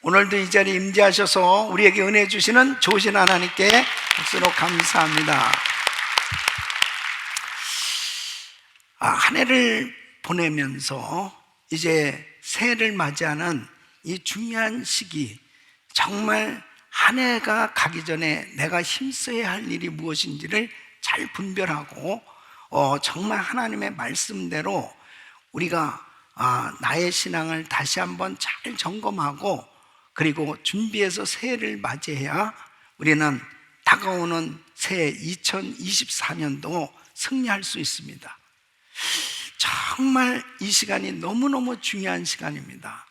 오늘도 이 자리에 임재하셔서 우리에게 은혜 주시는 좋으신 하나님께 박수로 감사합니다. 한 해를 보내면서 이제 새해를 맞이하는 이 중요한 시기, 정말 한 해가 가기 전에 내가 힘써야 할 일이 무엇인지를 잘 분별하고 정말 하나님의 말씀대로 우리가 나의 신앙을 다시 한번 잘 점검하고 그리고 준비해서 새해를 맞이해야 우리는 다가오는 새해 2024년도 승리할 수 있습니다. 정말 이 시간이 너무너무 중요한 시간입니다.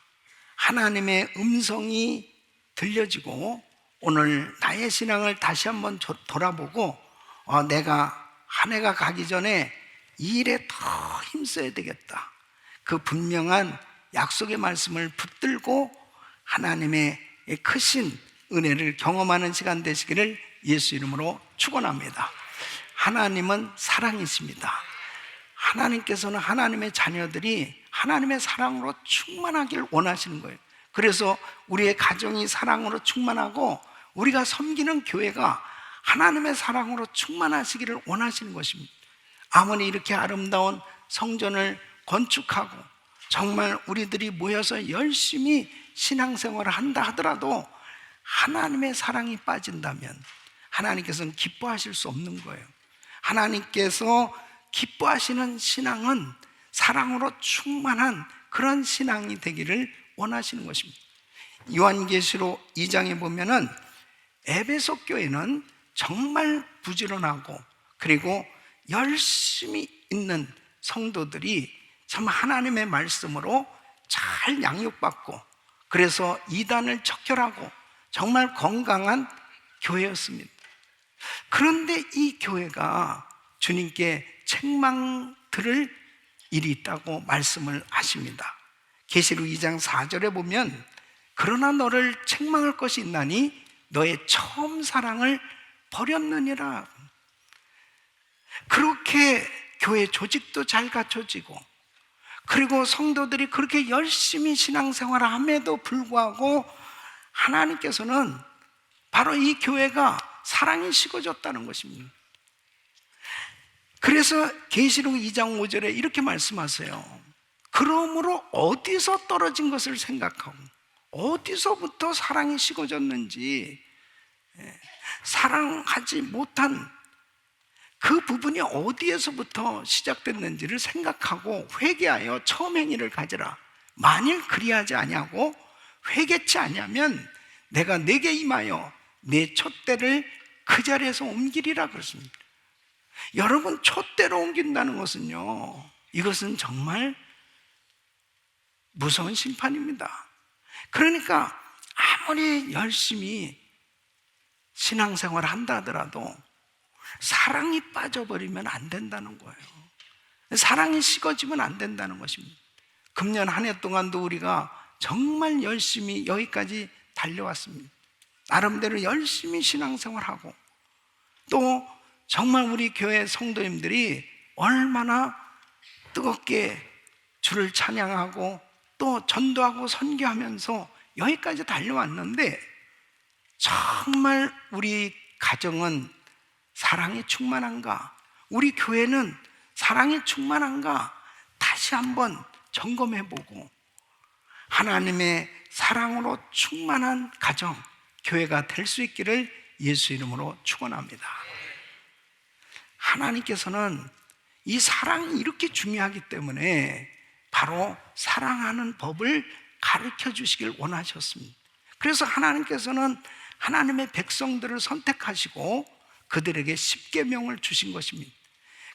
하나님의 음성이 들려지고 오늘 나의 신앙을 다시 한번 돌아보고 내가 한 해가 가기 전에 이 일에 더 힘써야 되겠다, 그 분명한 약속의 말씀을 붙들고 하나님의 크신 은혜를 경험하는 시간 되시기를 예수 이름으로 축원합니다. 하나님은 사랑이십니다. 하나님께서는 하나님의 자녀들이 하나님의 사랑으로 충만하길 원하시는 거예요. 그래서 우리의 가정이 사랑으로 충만하고 우리가 섬기는 교회가 하나님의 사랑으로 충만하시기를 원하시는 것입니다. 아무리 이렇게 아름다운 성전을 건축하고 정말 우리들이 모여서 열심히 신앙생활을 한다 하더라도 하나님의 사랑이 빠진다면 하나님께서는 기뻐하실 수 없는 거예요. 하나님께서 기뻐하시는 신앙은 사랑으로 충만한 그런 신앙이 되기를 원하시는 것입니다. 요한계시록 2장에 보면은 에베소 교회는 정말 부지런하고 그리고 열심히 있는 성도들이 참 하나님의 말씀으로 잘 양육받고 그래서 이단을 척결하고 정말 건강한 교회였습니다. 그런데 이 교회가 주님께 책망 들을 일이 있다고 말씀을 하십니다. 계시록 2장 4절에 보면 그러나 너를 책망할 것이 있나니 너의 처음 사랑을 버렸느니라. 그렇게 교회 조직도 잘 갖춰지고 그리고 성도들이 그렇게 열심히 신앙생활을 함에도 불구하고 하나님께서는 바로 이 교회가 사랑이 식어졌다는 것입니다. 그래서 계시록 2장 5절에 이렇게 말씀하세요. 그러므로 어디서 떨어진 것을 생각하고 어디서부터 사랑이 식어졌는지, 사랑하지 못한 그 부분이 어디에서부터 시작됐는지를 생각하고 회개하여 처음 행위를 가지라. 만일 그리하지 아니하고 회개치 아니하면 내가 내게 임하여 내 촛대를 그 자리에서 옮기리라 그랬습니다. 여러분, 촛대로 옮긴다는 것은요, 이것은 정말 무서운 심판입니다. 그러니까 아무리 열심히 신앙생활을 한다 하더라도 사랑이 빠져버리면 안 된다는 거예요. 사랑이 식어지면 안 된다는 것입니다. 금년 한 해 동안도 우리가 정말 열심히 여기까지 달려왔습니다. 나름대로 열심히 신앙생활하고 또 정말 우리 교회 성도님들이 얼마나 뜨겁게 주를 찬양하고 또 전도하고 선교하면서 여기까지 달려왔는데 정말 우리 가정은 사랑이 충만한가? 우리 교회는 사랑이 충만한가? 다시 한번 점검해보고 하나님의 사랑으로 충만한 가정, 교회가 될 수 있기를 예수 이름으로 축원합니다. 하나님께서는 이 사랑이 이렇게 중요하기 때문에 바로 사랑하는 법을 가르쳐 주시길 원하셨습니다. 그래서 하나님께서는 하나님의 백성들을 선택하시고 그들에게 십계명을 주신 것입니다.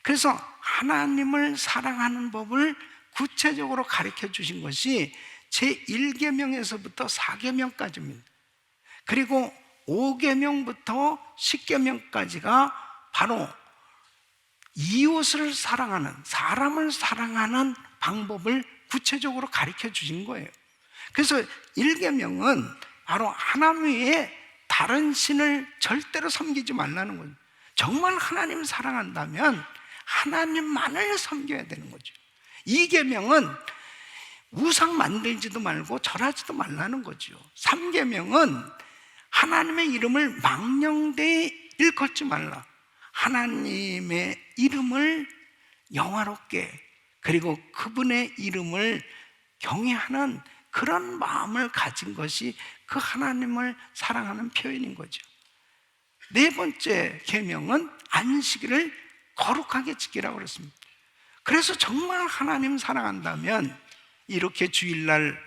그래서 하나님을 사랑하는 법을 구체적으로 가르쳐 주신 것이 제1계명에서부터 4계명까지입니다. 그리고 5계명부터 10계명까지가 바로 이웃을 사랑하는, 사람을 사랑하는 방법을 구체적으로 가르쳐 주신 거예요. 그래서 1계명은 바로 하나님 외에 다른 신을 절대로 섬기지 말라는 거죠. 정말 하나님을 사랑한다면 하나님만을 섬겨야 되는 거죠. 2계명은 우상 만들지도 말고 절하지도 말라는 거죠. 3계명은 하나님의 이름을 망령되이 일컫지 말라. 하나님의 이름을 영화롭게, 그리고 그분의 이름을 경외하는 그런 마음을 가진 것이 그 하나님을 사랑하는 표현인 거죠. 네 번째 계명은 안식일을 거룩하게 지키라고 그랬습니다. 그래서 정말 하나님 사랑한다면 이렇게 주일날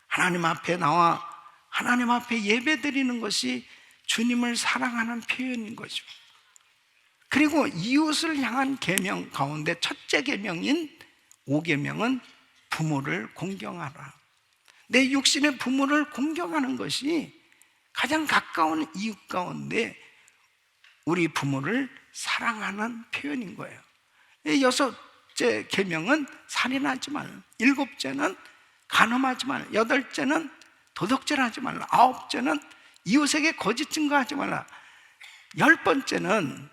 하나님 앞에 나와 하나님 앞에 예배 드리는 것이 주님을 사랑하는 표현인 거죠. 그리고 이웃을 향한 계명 가운데 첫째 계명인 5계명은 부모를 공경하라. 내 육신의 부모를 공경하는 것이 가장 가까운 이웃 가운데 우리 부모를 사랑하는 표현인 거예요. 여섯째 계명은 살인하지 말라. 일곱째는 간음하지 말라. 여덟째는 도둑질하지 말라. 아홉째는 이웃에게 거짓 증거하지 말라. 10번째는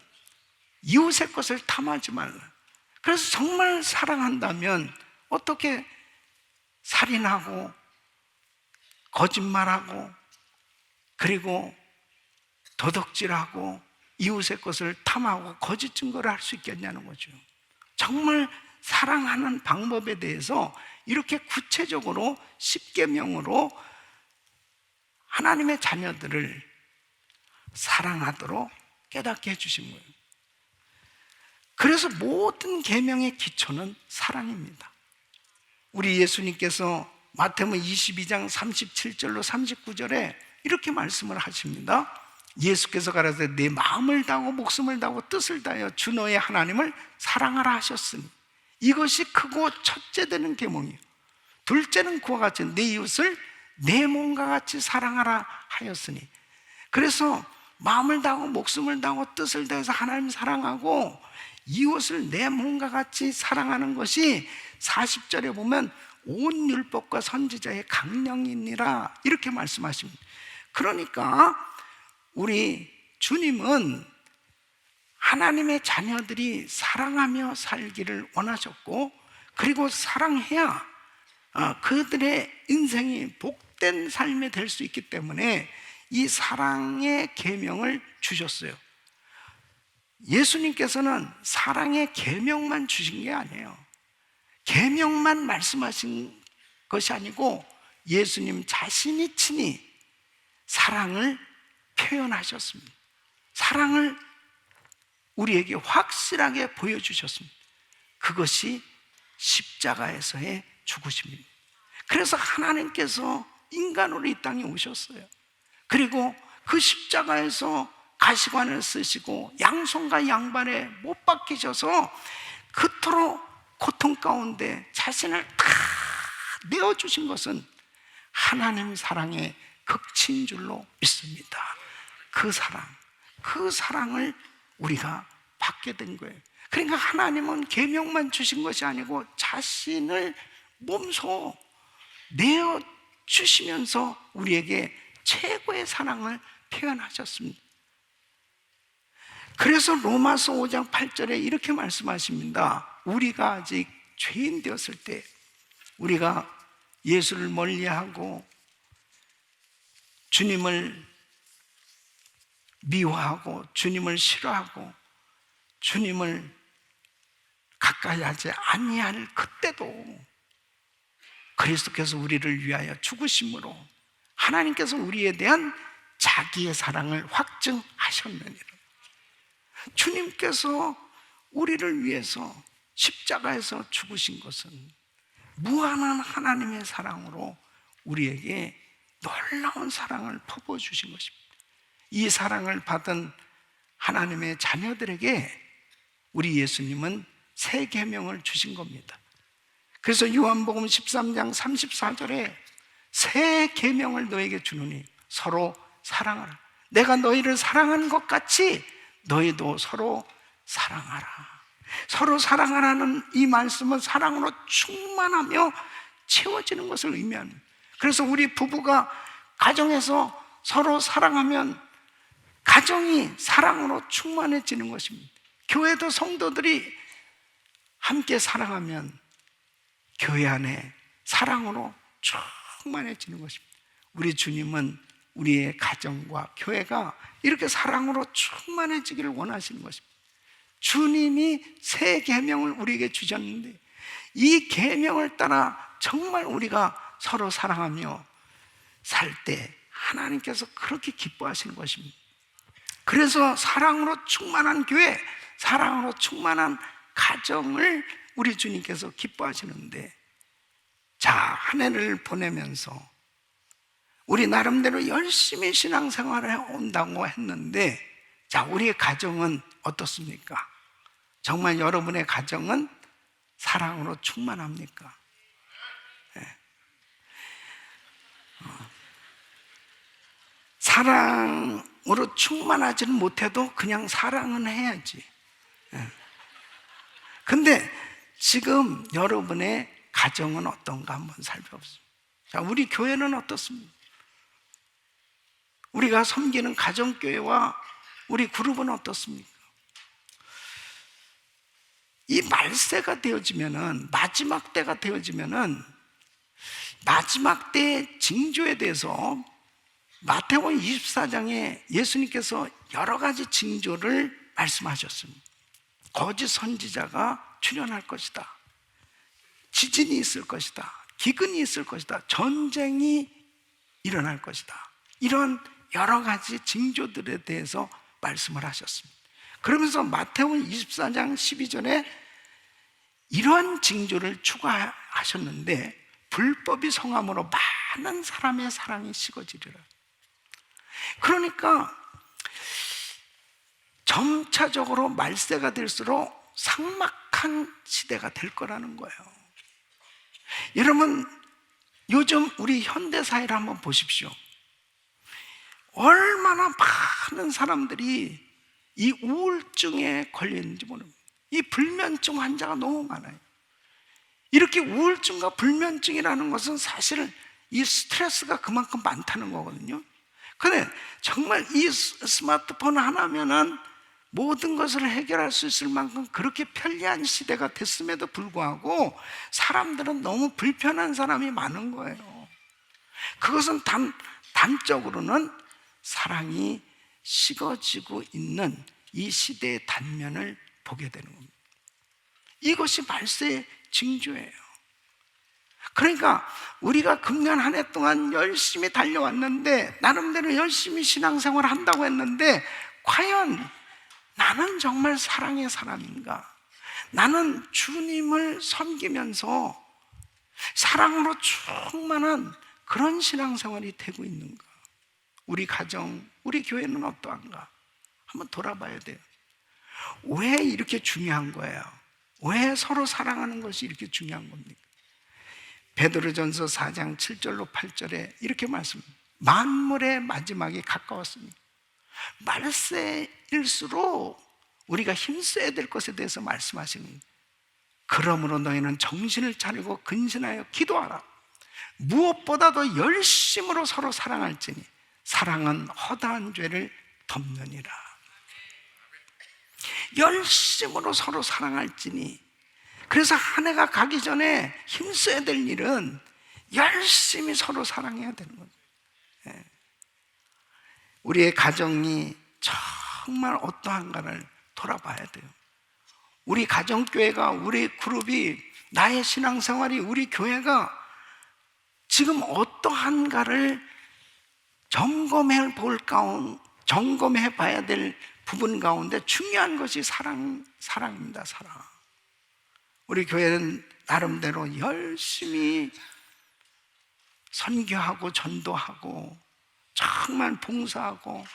이웃의 것을 탐하지 말라. 그래서 정말 사랑한다면 어떻게 살인하고 거짓말하고 그리고 도둑질하고 이웃의 것을 탐하고 거짓 증거를 할 수 있겠냐는 거죠. 정말 사랑하는 방법에 대해서 이렇게 구체적으로 10계명으로 하나님의 자녀들을 사랑하도록 깨닫게 해주신 거예요. 그래서 모든 계명의 기초는 사랑입니다. 우리 예수님께서 마태복음 22장 37절로 39절에 이렇게 말씀을 하십니다. 예수께서 가라사대 내 마음을 다하고 목숨을 다하고 뜻을 다하여 주 너의 하나님을 사랑하라 하셨으니 이것이 크고 첫째 되는 계명이요. 둘째는 그와 같이 내 이웃을 내 몸과 같이 사랑하라 하였으니. 그래서 마음을 다하고 목숨을 다하고 뜻을 다해서 하나님 사랑하고 이웃을 내 몸과 같이 사랑하는 것이 40절에 보면 온 율법과 선지자의 강령이니라 이렇게 말씀하십니다. 그러니까 우리 주님은 하나님의 자녀들이 사랑하며 살기를 원하셨고, 그리고 사랑해야 그들의 인생이 복된 삶이 될 수 있기 때문에 이 사랑의 계명을 주셨어요. 예수님께서는 사랑의 계명만 주신 게 아니에요. 계명만 말씀하신 것이 아니고 예수님 자신이 친히 사랑을 표현하셨습니다. 사랑을 우리에게 확실하게 보여주셨습니다. 그것이 십자가에서의 죽으심입니다. 그래서 하나님께서 인간으로 이 땅에 오셨어요. 그리고 그 십자가에서 가시관을 쓰시고 양손과 양발에 못 박히셔서 그토록 고통 가운데 자신을 다 내어주신 것은 하나님 사랑의 극치인 줄로 믿습니다. 그 사랑을 우리가 받게 된 거예요. 그러니까 하나님은 계명만 주신 것이 아니고 자신을 몸소 내어주시면서 우리에게 최고의 사랑을 표현하셨습니다. 그래서 로마서 5장 8절에 이렇게 말씀하십니다. 우리가 아직 죄인 되었을 때, 우리가 예수를 멀리하고 주님을 미워하고 주님을 싫어하고 주님을 가까이 하지 아니할 그때도 그리스도께서 우리를 위하여 죽으심으로 하나님께서 우리에 대한 자기의 사랑을 확증하셨느니라. 주님께서 우리를 위해서 십자가에서 죽으신 것은 무한한 하나님의 사랑으로 우리에게 놀라운 사랑을 퍼부어주신 것입니다. 이 사랑을 받은 하나님의 자녀들에게 우리 예수님은 새 계명을 주신 겁니다. 그래서 요한복음 13장 34절에 새 계명을 너에게 주노니 서로 사랑하라. 내가 너희를 사랑한 것 같이 너희도 서로 사랑하라. 서로 사랑하라는 이 말씀은 사랑으로 충만하며 채워지는 것을 의미합니다. 그래서 우리 부부가 가정에서 서로 사랑하면 가정이 사랑으로 충만해지는 것입니다. 교회도 성도들이 함께 사랑하면 교회 안에 사랑으로 충만해지는 것입니다. 우리 주님은 우리의 가정과 교회가 이렇게 사랑으로 충만해지기를 원하시는 것입니다. 주님이 새 계명을 우리에게 주셨는데 이 계명을 따라 정말 우리가 서로 사랑하며 살 때 하나님께서 그렇게 기뻐하시는 것입니다. 그래서 사랑으로 충만한 교회, 사랑으로 충만한 가정을 우리 주님께서 기뻐하시는데, 자, 한 해를 보내면서 우리 나름대로 열심히 신앙생활을 해온다고 했는데, 자, 우리의 가정은 어떻습니까? 정말 여러분의 가정은 사랑으로 충만합니까? 네. 사랑으로 충만하지는 못해도 그냥 사랑은 해야지. 네. 근데 지금 여러분의 가정은 어떤가 한번 살펴보세요. 자, 우리 교회는 어떻습니까? 우리가 섬기는 가정교회와 우리 그룹은 어떻습니까? 이 말세가 되어지면은, 마지막 때가 되어지면은, 마지막 때의 징조에 대해서 마태복음 24장에 예수님께서 여러 가지 징조를 말씀하셨습니다. 거짓 선지자가 출현할 것이다. 지진이 있을 것이다. 기근이 있을 것이다. 전쟁이 일어날 것이다. 이런 여러 가지 징조들에 대해서 말씀을 하셨습니다. 그러면서 마태복음 24장 12절에 이러한 징조를 추가하셨는데, 불법이 성함으로 많은 사람의 사랑이 식어지리라. 그러니까 점차적으로 말세가 될수록 삭막한 시대가 될 거라는 거예요. 여러분, 요즘 우리 현대사회를 한번 보십시오. 얼마나 많은 사람들이 이 우울증에 걸려 있는지 모릅니다. 이 불면증 환자가 너무 많아요. 이렇게 우울증과 불면증이라는 것은 사실 이 스트레스가 그만큼 많다는 거거든요. 근데 정말 이 스마트폰 하나면은 모든 것을 해결할 수 있을 만큼 그렇게 편리한 시대가 됐음에도 불구하고 사람들은 너무 불편한 사람이 많은 거예요. 그것은 단적으로는 사랑이 식어지고 있는 이 시대의 단면을 보게 되는 겁니다. 이것이 말세의 징조예요. 그러니까 우리가 금년 한 해 동안 열심히 달려왔는데, 나름대로 열심히 신앙생활을 한다고 했는데, 과연 나는 정말 사랑의 사람인가? 나는 주님을 섬기면서 사랑으로 충만한 그런 신앙생활이 되고 있는가? 우리 가정, 우리 교회는 어떠한가? 한번 돌아봐야 돼요. 왜 이렇게 중요한 거예요? 왜 서로 사랑하는 것이 이렇게 중요한 겁니까? 베드로전서 4장 7절로 8절에 이렇게 말씀합니다. 만물의 마지막이 가까웠습니다. 말세일수록 우리가 힘써야 될 것에 대해서 말씀하시는 거예요. 그러므로 너희는 정신을 차리고 근신하여 기도하라. 무엇보다도 열심으로 서로 사랑할지니 사랑은 허다한 죄를 덮느니라. 열심으로 서로 사랑할지니. 그래서 한 해가 가기 전에 힘써야 될 일은 열심히 서로 사랑해야 되는 거죠. 우리의 가정이 정말 어떠한가를 돌아봐야 돼요. 우리 가정교회가, 우리 그룹이, 나의 신앙생활이, 우리 교회가 지금 어떠한가를 점검해 봐야 될 부분 가운데 중요한 것이 사랑입니다. 사랑. 우리 교회는 나름대로 열심히 선교하고 전도하고 정말 봉사하고,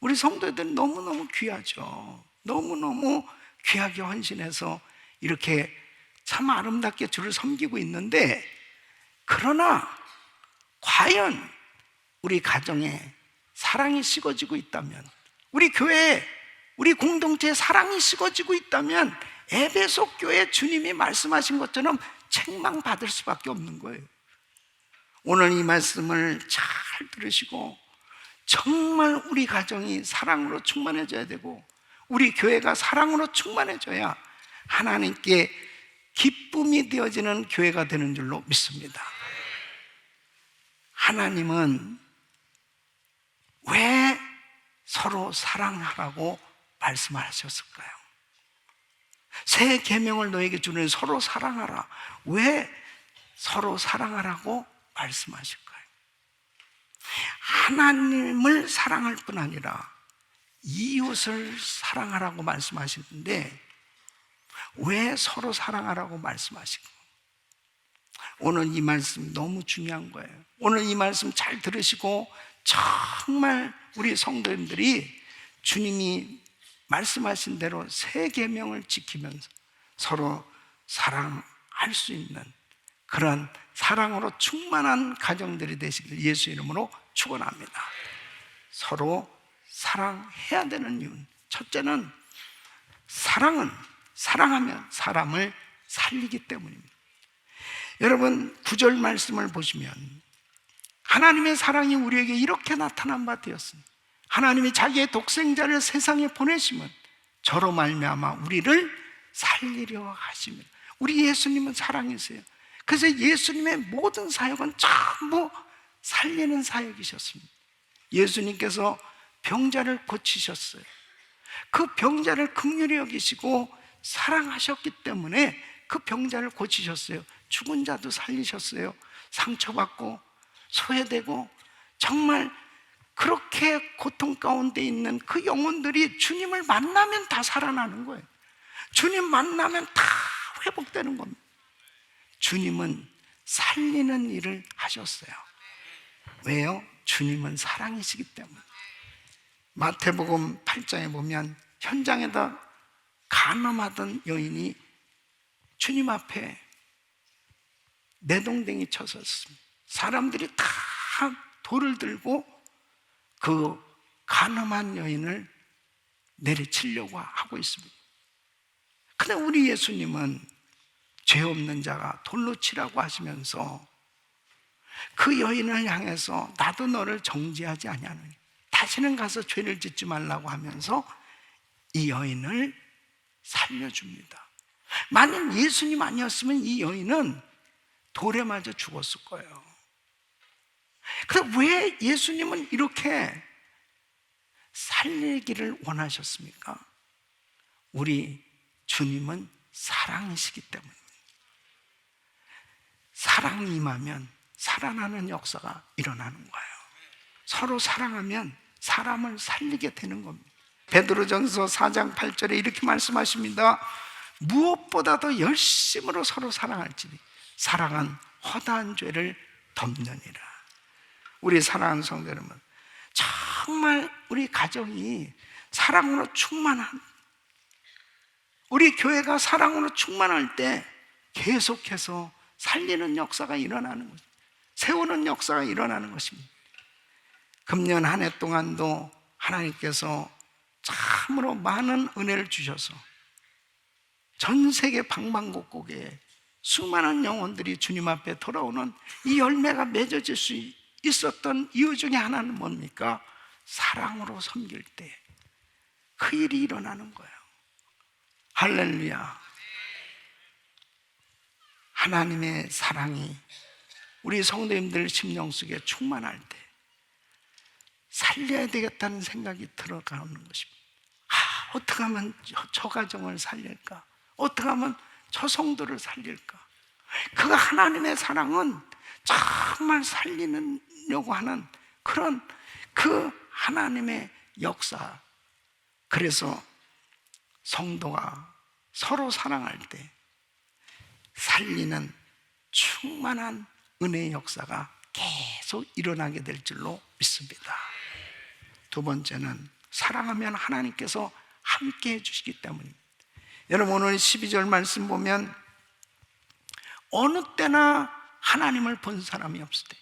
우리 성도들 너무너무 귀하죠. 너무너무 귀하게 헌신해서 이렇게 참 아름답게 주를 섬기고 있는데, 그러나 과연 우리 가정에 사랑이 식어지고 있다면, 우리 교회에, 우리 공동체에 사랑이 식어지고 있다면 에베소 교회 주님이 말씀하신 것처럼 책망받을 수밖에 없는 거예요. 오늘 이 말씀을 잘 들으시고 정말 우리 가정이 사랑으로 충만해져야 되고, 우리 교회가 사랑으로 충만해져야 하나님께 기쁨이 되어지는 교회가 되는 줄로 믿습니다. 하나님은 왜 서로 사랑하라고 말씀하셨을까요? 새 계명을 너에게 주는 서로 사랑하라. 왜 서로 사랑하라고 말씀하실까요? 하나님을 사랑할 뿐 아니라 이웃을 사랑하라고 말씀하시는데 왜 서로 사랑하라고 말씀하실까요? 오늘 이 말씀 너무 중요한 거예요. 오늘 이 말씀 잘 들으시고 정말 우리 성도님들이 주님이 말씀하신 대로 새 계명을 지키면서 서로 사랑할 수 있는 그런 사랑으로 충만한 가정들이 되시길 예수 이름으로 축원합니다. 서로 사랑해야 되는 이유는, 첫째는 사랑하면 사람을 살리기 때문입니다. 여러분 9절 말씀을 보시면 하나님의 사랑이 우리에게 이렇게 나타난 바 되었습니다. 하나님이 자기의 독생자를 세상에 보내시면 저로 말미암아 우리를 살리려 하십니다. 우리 예수님은 사랑이세요. 그래서 예수님의 모든 사역은 전부 살리는 사역이셨습니다. 예수님께서 병자를 고치셨어요. 그 병자를 긍휼히 여기시고 사랑하셨기 때문에 그 병자를 고치셨어요. 죽은 자도 살리셨어요. 상처받고 소외되고 정말 그렇게 고통 가운데 있는 그 영혼들이 주님을 만나면 다 살아나는 거예요. 주님 만나면 다 회복되는 겁니다. 주님은 살리는 일을 하셨어요. 왜요? 주님은 사랑이시기 때문에. 마태복음 8장에 보면 현장에다 간암하던 여인이 주님 앞에 내동댕이 쳐섰습니다. 사람들이 다 돌을 들고 그 간암한 여인을 내리치려고 하고 있습니다. 근데 우리 예수님은 죄 없는 자가 돌로 치라고 하시면서 그 여인을 향해서 나도 너를 정죄하지 아니하노니 다시는 가서 죄를 짓지 말라고 하면서 이 여인을 살려줍니다. 만약 예수님 아니었으면 이 여인은 돌에 맞아 죽었을 거예요. 그런데 왜 예수님은 이렇게 살리기를 원하셨습니까? 우리 주님은 사랑이시기 때문입니다. 사랑이 임하면 살아나는 역사가 일어나는 거예요. 서로 사랑하면 사람을 살리게 되는 겁니다. 베드로전서 4장 8절에 이렇게 말씀하십니다. 무엇보다도 열심으로 서로 사랑할지니 사랑은 허다한 죄를 덮느니라. 우리 사랑하는 성도 여러분, 정말 우리 가정이 사랑으로 충만한, 우리 교회가 사랑으로 충만할 때 계속해서 살리는 역사가 일어나는 것입니다. 세우는 역사가 일어나는 것입니다. 금년 한 해 동안도 하나님께서 참으로 많은 은혜를 주셔서 전 세계 방방곡곡에 수많은 영혼들이 주님 앞에 돌아오는 이 열매가 맺어질 수 있었던 이유 중에 하나는 뭡니까? 사랑으로 섬길 때 그 일이 일어나는 거예요. 할렐루야. 하나님의 사랑이 우리 성도님들 심령 속에 충만할 때 살려야 되겠다는 생각이 들어가는 것입니다. 어떻게 하면 저 가정을 살릴까? 어떻게 하면 저 성도를 살릴까? 그 하나님의 사랑은 정말 살리려고 하는 그런 그 하나님의 역사. 그래서 성도가 서로 사랑할 때 살리는 충만한 은혜의 역사가 계속 일어나게 될 줄로 믿습니다. 두 번째는 사랑하면 하나님께서 함께 해주시기 때문입니다. 여러분 오늘 12절 말씀 보면 어느 때나 하나님을 본 사람이 없을 때,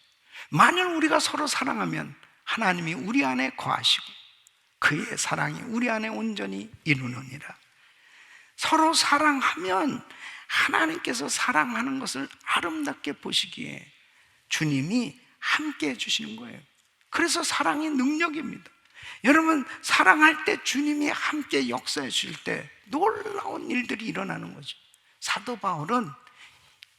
만일 우리가 서로 사랑하면 하나님이 우리 안에 거하시고 그의 사랑이 우리 안에 온전히 이루느니라. 서로 사랑하면 하나님께서 사랑하는 것을 아름답게 보시기에 주님이 함께 해주시는 거예요. 그래서 사랑이 능력입니다. 여러분 사랑할 때 주님이 함께 역사해 주실 때 놀라운 일들이 일어나는 거죠. 사도 바울은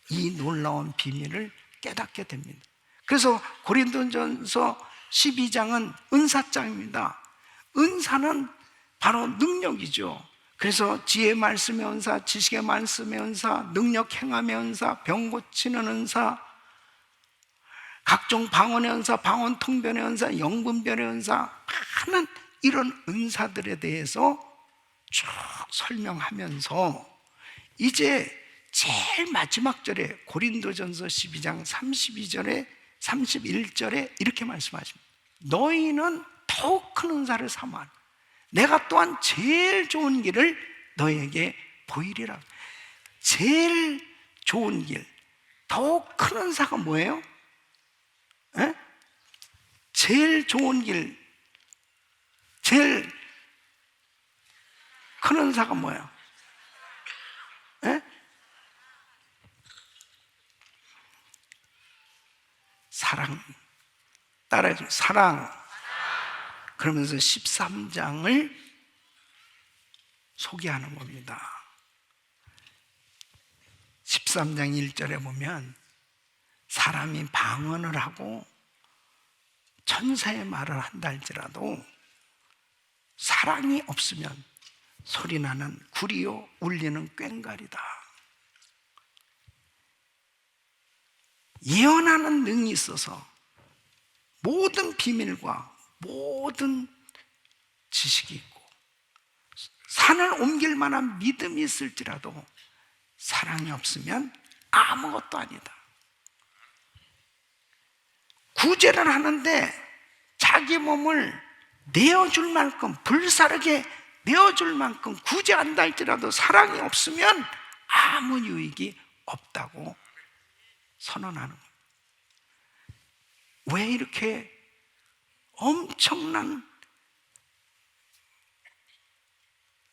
이 놀라운 비밀을 깨닫게 됩니다. 그래서 고린도전서 12장은 은사장입니다. 은사는 바로 능력이죠. 그래서 지혜의 말씀의 은사, 지식의 말씀의 은사, 능력 행함의 은사, 병 고치는 은사, 각종 방언의 은사, 방언 통변의 은사, 영분별의 은사, 많은 이런 은사들에 대해서 쭉 설명하면서 이제 제일 마지막 절에 고린도전서 12장 32절에 31절에 이렇게 말씀하십니다. 너희는 더욱 큰 은사를 삼아 내가 또한 제일 좋은 길을 너희에게 보이리라. 제일 좋은 길, 더욱 큰 은사가 뭐예요? 에? 제일 좋은 길, 제일 큰 은사가 뭐예요? 에? 사랑. 따라해줘. 사랑. 그러면서 13장을 소개하는 겁니다. 13장 1절에 보면 사람이 방언을 하고 천사의 말을 한다 할지라도 사랑이 없으면 소리나는 구리요 울리는 꽹과리다. 예언하는 능이 있어서 모든 비밀과 모든 지식이 있고 산을 옮길 만한 믿음이 있을지라도 사랑이 없으면 아무것도 아니다. 구제를 하는데 자기 몸을 내어줄 만큼, 불사르게 내어줄 만큼 구제한다 할지라도 사랑이 없으면 아무 유익이 없다고 선언하는 거예요. 왜 이렇게 엄청난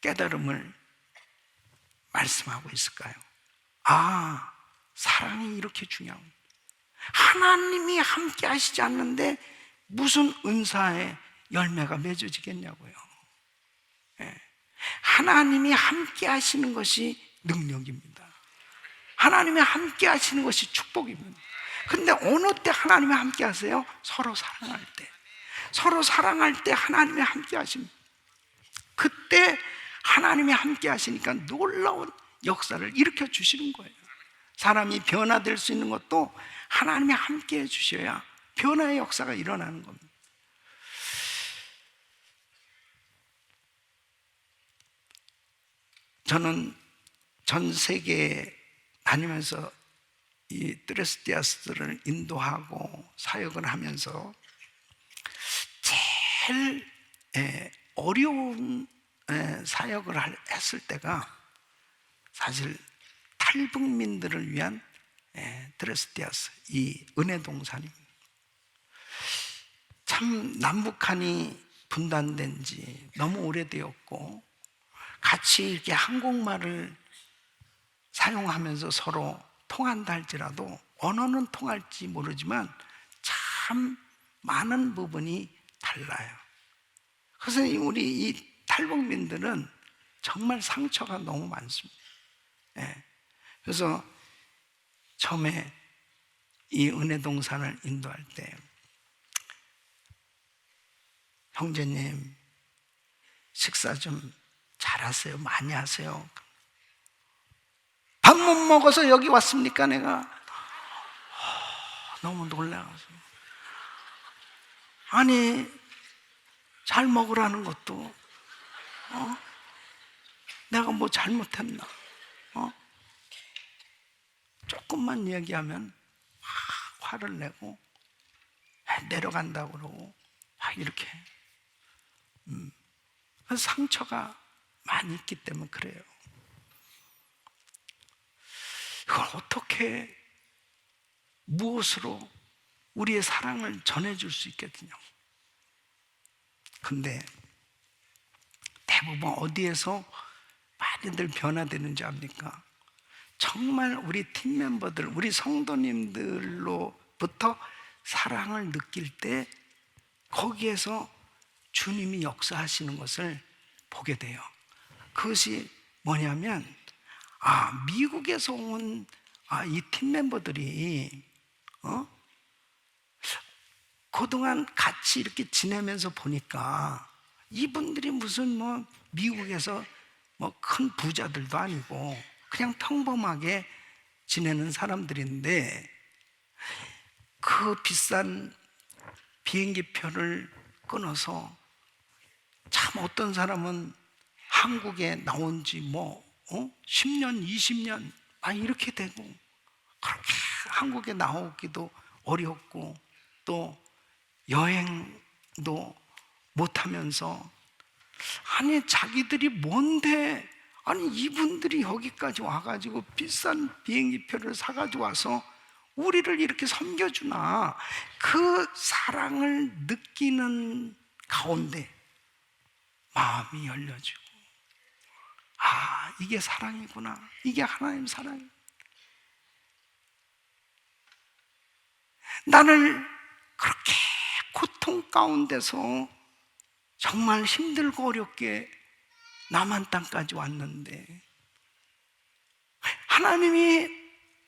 깨달음을 말씀하고 있을까요? 아, 사랑이 이렇게 중요한 거예요. 하나님이 함께 하시지 않는데 무슨 은사의 열매가 맺어지겠냐고요. 예. 하나님이 함께 하시는 것이 능력입니다. 하나님이 함께 하시는 것이 축복입니다. 근데 어느 때 하나님이 함께 하세요? 서로 사랑할 때. 서로 사랑할 때 하나님이 함께 하십니다. 그때 하나님이 함께 하시니까 놀라운 역사를 일으켜 주시는 거예요. 사람이 변화될 수 있는 것도 하나님이 함께 해 주셔야 변화의 역사가 일어나는 겁니다. 저는 전 세계에 다니면서 이 드레스디아스들을 인도하고 사역을 하면서 제일 어려운 사역을 했을 때가 사실 탈북민들을 위한 드레스디아스, 이 은혜동산입니다. 참 남북한이 분단된 지 너무 오래되었고 같이 이렇게 한국말을 사용하면서 서로 통한다 할지라도 언어는 통할지 모르지만 참 많은 부분이 달라요. 그래서 우리 이 탈북민들은 정말 상처가 너무 많습니다. 그래서 처음에 이 은혜동산을 인도할 때 형제님 식사 좀 잘하세요? 많이 하세요? 밥 못 먹어서 여기 왔습니까? 내가 너무 놀라서 아니 잘 먹으라는 것도 내가 뭐 잘못했나? 조금만 얘기하면 막 화를 내고 내려간다고 그러고 막 이렇게 상처가 많이 있기 때문에 그래요. 이걸 어떻게 무엇으로 우리의 사랑을 전해줄 수 있겠느냐. 근데 대부분 어디에서 많이들 변화되는지 압니까? 정말 우리 팀 멤버들, 우리 성도님들로부터 사랑을 느낄 때 거기에서 주님이 역사하시는 것을 보게 돼요. 그것이 뭐냐면 미국에서 온 이 팀 멤버들이 그동안 같이 이렇게 지내면서 보니까 이분들이 무슨 미국에서 큰 부자들도 아니고 그냥 평범하게 지내는 사람들인데 그 비싼 비행기 표를 끊어서 참 어떤 사람은 한국에 나온 지 10년, 20년 이렇게 되고 그렇게 한국에 나오기도 어렵고 또 여행도 못하면서 자기들이 뭔데 이분들이 여기까지 와가지고 비싼 비행기 표를 사가지고 와서 우리를 이렇게 섬겨주나 그 사랑을 느끼는 가운데 마음이 열려지고 이게 사랑이구나, 이게 하나님 사랑이 나를 그렇게 고통 가운데서 정말 힘들고 어렵게 남한 땅까지 왔는데 하나님이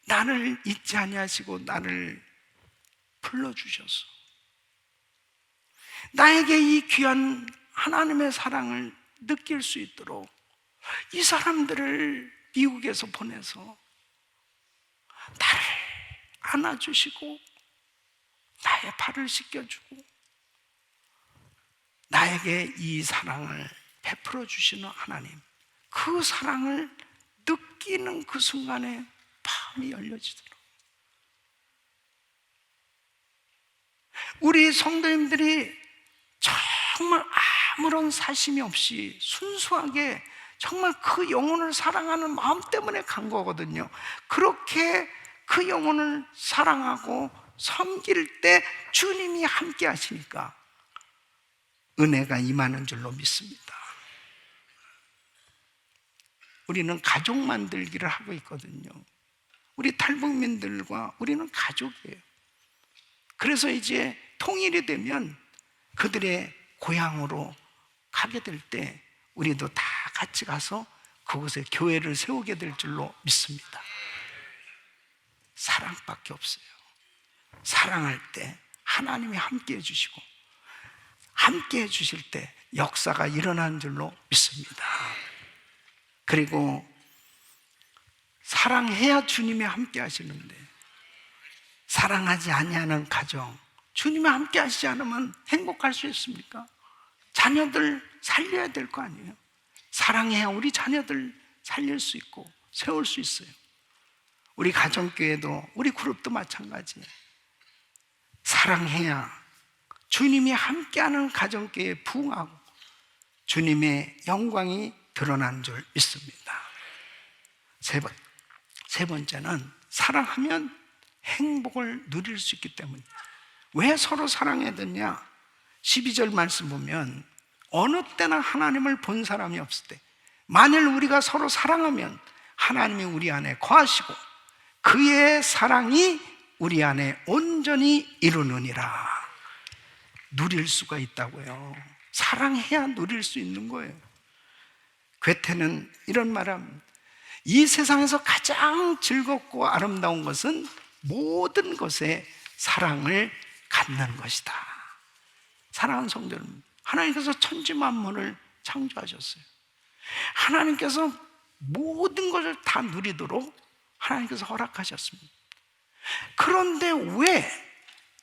나를 잊지 아니하시고 나를 불러주셔서 나에게 이 귀한 하나님의 사랑을 느낄 수 있도록 이 사람들을 미국에서 보내서 나를 안아주시고 나의 발을 씻겨주고 나에게 이 사랑을 베풀어 주시는 하나님, 그 사랑을 느끼는 그 순간에 마음이 열려지도록 우리 성도님들이 정말 아무런 사심이 없이 순수하게 정말 그 영혼을 사랑하는 마음 때문에 간 거거든요. 그렇게 그 영혼을 사랑하고 섬길 때 주님이 함께 하시니까 은혜가 임하는 줄로 믿습니다. 우리는 가족 만들기를 하고 있거든요. 우리 탈북민들과 우리는 가족이에요. 그래서 이제 통일이 되면 그들의 고향으로 가게 될 때 우리도 다 같이 가서 그곳에 교회를 세우게 될 줄로 믿습니다. 사랑밖에 없어요. 사랑할 때 하나님이 함께 해주시고 함께 해주실 때 역사가 일어나는 줄로 믿습니다. 그리고 사랑해야 주님이 함께 하시는데 사랑하지 아니하는 가정, 주님이 함께 하시지 않으면 행복할 수 있습니까? 자녀들 살려야 될 거 아니에요. 사랑해야 우리 자녀들 살릴 수 있고 세울 수 있어요. 우리 가정교회도 우리 그룹도 마찬가지예요. 사랑해야 주님이 함께하는 가정교회에 부응하고 주님의 영광이 드러나는 줄 믿습니다. 세 번째는 사랑하면 행복을 누릴 수 있기 때문이에요. 왜 서로 사랑해야 되냐? 12절 말씀 보면 어느 때나 하나님을 본 사람이 없을 때 만일 우리가 서로 사랑하면 하나님이 우리 안에 거하시고 그의 사랑이 우리 안에 온전히 이루느니라. 누릴 수가 있다고요. 사랑해야 누릴 수 있는 거예요. 괴테는 이런 말합니다. 이 세상에서 가장 즐겁고 아름다운 것은 모든 것에 사랑을 갖는 것이다. 사랑하는 성도 여러분, 하나님께서 천지 만물을 창조하셨어요. 하나님께서 모든 것을 다 누리도록 하나님께서 허락하셨습니다. 그런데 왜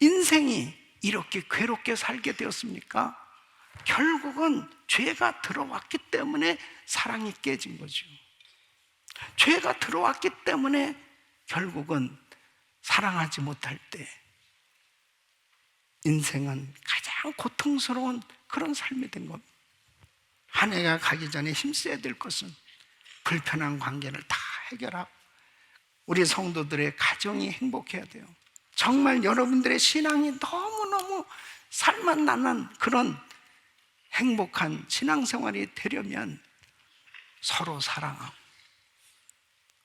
인생이 이렇게 괴롭게 살게 되었습니까? 결국은 죄가 들어왔기 때문에 사랑이 깨진 거죠. 죄가 들어왔기 때문에 결국은 사랑하지 못할 때 인생은 가장 고통스러운 그런 삶이 된 겁니다. 한 해가 가기 전에 힘써야 될 것은 불편한 관계를 다 해결하고 우리 성도들의 가정이 행복해야 돼요. 정말 여러분들의 신앙이 너무너무 살맛나는 그런 행복한 신앙생활이 되려면 서로 사랑하고,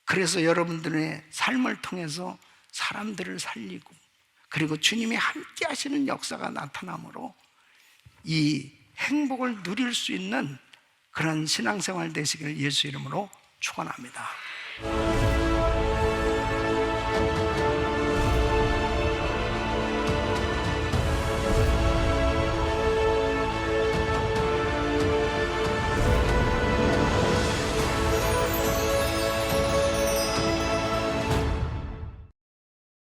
그래서 여러분들의 삶을 통해서 사람들을 살리고 그리고 주님이 함께 하시는 역사가 나타나므로 이 행복을 누릴 수 있는 그런 신앙생활 되시길 예수 이름으로 축원합니다.